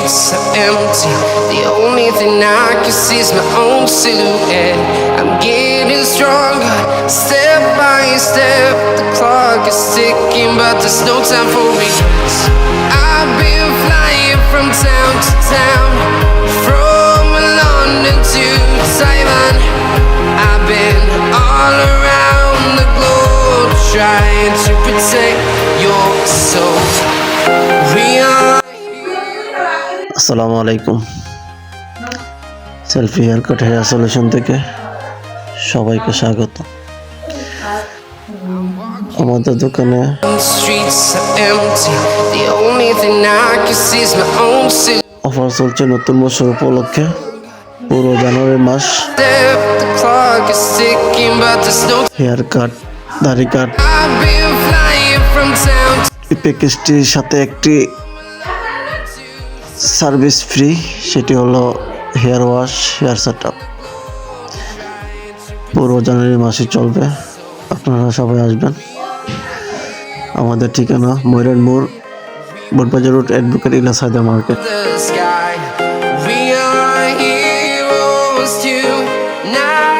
streets are empty. The only thing I can see is my own silhouette. I'm getting stronger, step by step. The clock is ticking, but there's no time for regrets. I've been flying from town to town, from London to Taiwan. I've been all around the globe trying to protect your soul. We are. আসসালামু আলাইকুম। Selfie haircut hair solution থেকে সবাইকে স্বাগত। আমাদের দোকানে offer চলছে নতুন বছর উপলক্ষে। পুরো জানুয়ারি মাস হেয়ার কাট, দাড়ি কাট। এই প্যাকেজটির সাথে একটি সার্ভিস ফ্রি, সেটি হলো হেয়ার ওয়াশ, হেয়ার সেটআপ। পুরো জানুয়ারি মাসে চলবে, আপনারা সবাই আসবেন। আমাদের ঠিকানা ময়রান মোড়, Botbazar road, advocate Ilias Haidar market. We are heroes tonight.